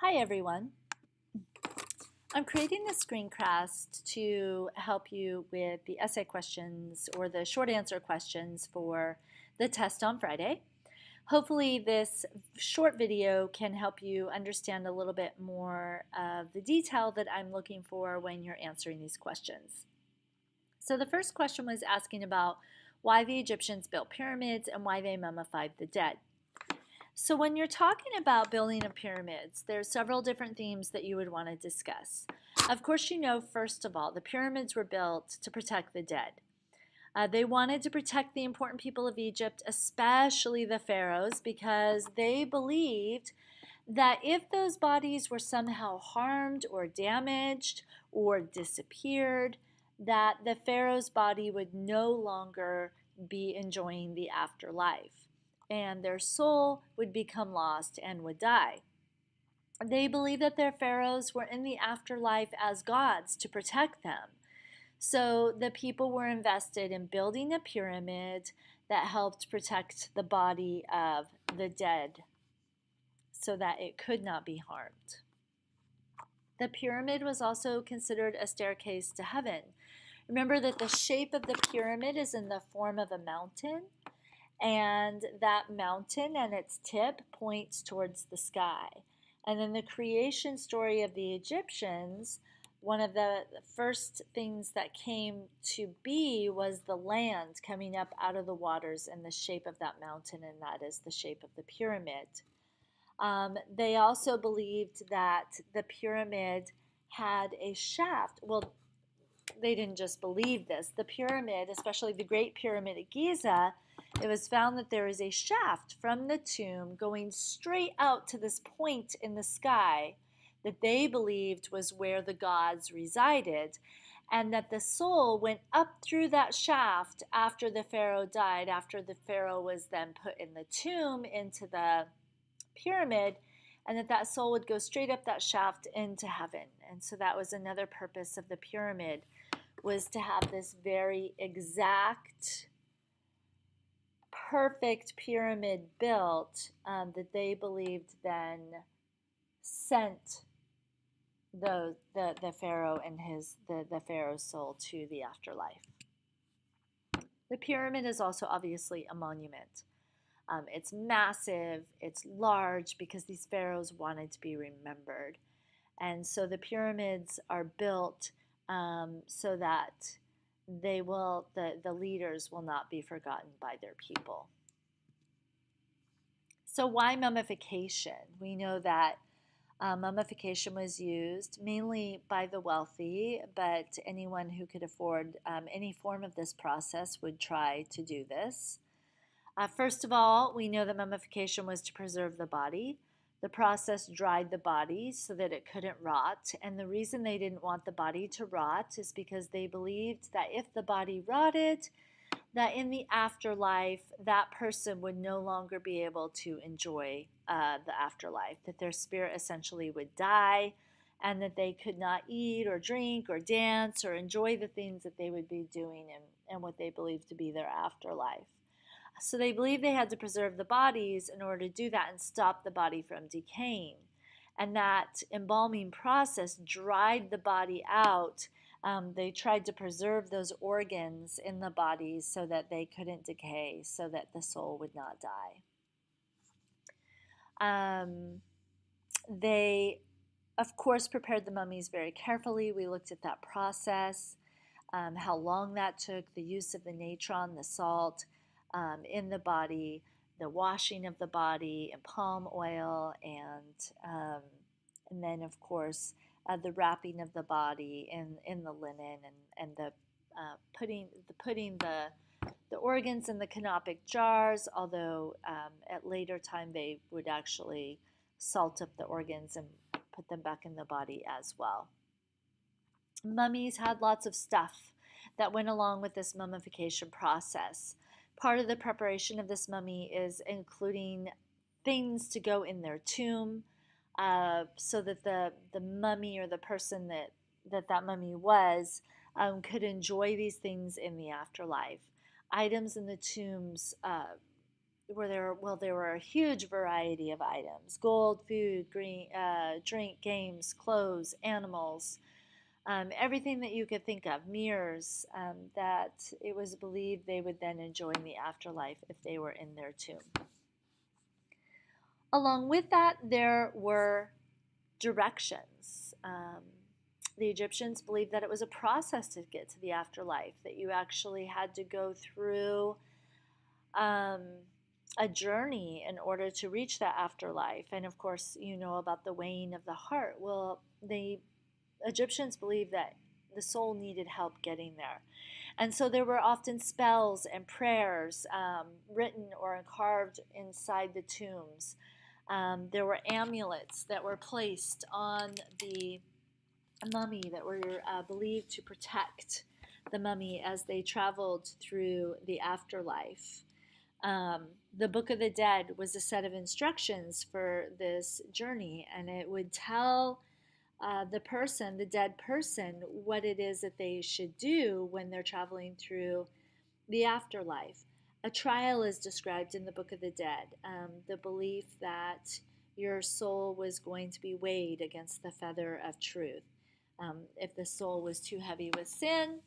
Hi everyone. I'm creating this screencast to help you with the essay questions or the short answer questions for the test on Friday. Hopefully this short video can help you understand a little bit more of the detail that I'm looking for when you're answering these questions. So the first question was asking about why the Egyptians built pyramids and why they mummified the dead. So when you're talking about building of pyramids, there's several different themes that you would want to discuss. Of course, you know, first of all, the pyramids were built to protect the dead. They wanted to protect the important people of Egypt, especially the pharaohs, because they believed that if those bodies were somehow harmed or damaged or disappeared, that the pharaoh's body would no longer be enjoying the afterlife and their soul would become lost and would die. They believed that their pharaohs were in the afterlife as gods to protect them. So the people were invested in building a pyramid that helped protect the body of the dead so that it could not be harmed. The pyramid was also considered a staircase to heaven. Remember that the shape of the pyramid is in the form of a mountain, and that mountain and its tip points towards the sky. And in the creation story of the Egyptians, one of the first things that came to be was the land coming up out of the waters in the shape of that mountain, and that is the shape of the pyramid. They also believed that the pyramid had a shaft. Well, they didn't just believe this. The pyramid, especially the Great Pyramid at Giza, it was found that there is a shaft from the tomb going straight out to this point in the sky that they believed was where the gods resided, and that the soul went up through that shaft after the pharaoh died, after the pharaoh was then put in the tomb into the pyramid, and that soul would go straight up that shaft into heaven. And so that was another purpose of the pyramid, was to have this very exact, perfect pyramid built that they believed then sent the pharaoh and the pharaoh's soul to the afterlife. The pyramid is also obviously a monument. It's massive, it's large, because these pharaohs wanted to be remembered. And so the pyramids are built so that the leaders will not be forgotten by their people. So why mummification? We know that mummification was used mainly by the wealthy, but anyone who could afford any form of this process would try to do this. First of all, we know that mummification was to preserve the body. The process dried the body so that it couldn't rot. And the reason they didn't want the body to rot is because they believed that if the body rotted, that in the afterlife, that person would no longer be able to enjoy the afterlife, that their spirit essentially would die, and that they could not eat or drink or dance or enjoy the things that they would be doing in what they believed to be their afterlife. So they believed they had to preserve the bodies in order to do that and stop the body from decaying. And that embalming process dried the body out. They tried to preserve those organs in the bodies so that they couldn't decay, so that the soul would not die. They, of course, prepared the mummies very carefully. We looked at that process, how long that took, the use of the natron, the salt, in the body, the washing of the body in palm oil, and then of course the wrapping of the body in the linen, and the putting the organs in the canopic jars. Although at later time they would actually salt up the organs and put them back in the body as well. Mummies had lots of stuff that went along with this mummification process. Part of the preparation of this mummy is including things to go in their tomb, so that the mummy or the person that mummy was could enjoy these things in the afterlife. Items in the tombs there were a huge variety of items: gold, food, green, drink, games, clothes, animals, everything that you could think of, mirrors, that it was believed they would then enjoy in the afterlife if they were in their tomb. Along with that, there were directions. The Egyptians believed that it was a process to get to the afterlife, that you actually had to go through um, a journey in order to reach that afterlife. And of course, you know about the weighing of the heart. Well, the Egyptians believed that the soul needed help getting there. And so there were often spells and prayers written or carved inside the tombs. There were amulets that were placed on the mummy that were believed to protect the mummy as they traveled through the afterlife. The Book of the Dead was a set of instructions for this journey, and it would tell the dead person, what it is that they should do when they're traveling through the afterlife. A trial is described in the Book of the Dead, the belief that your soul was going to be weighed against the feather of truth. If the soul was too heavy with sin,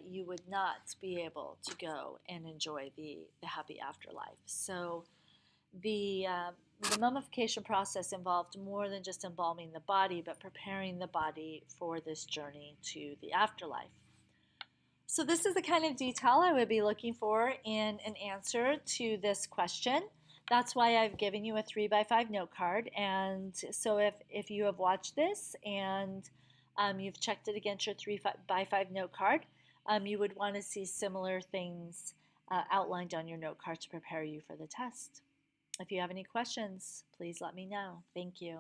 you would not be able to go and enjoy the happy afterlife. So the mummification process involved more than just embalming the body, but preparing the body for this journey to the afterlife. So this is the kind of detail I would be looking for in an answer to this question. That's why I've given you a 3x5 note card. And so if you have watched this and you've checked it against your 3x5 note card, you would want to see similar things outlined on your note card to prepare you for the test. If you have any questions, please let me know. Thank you.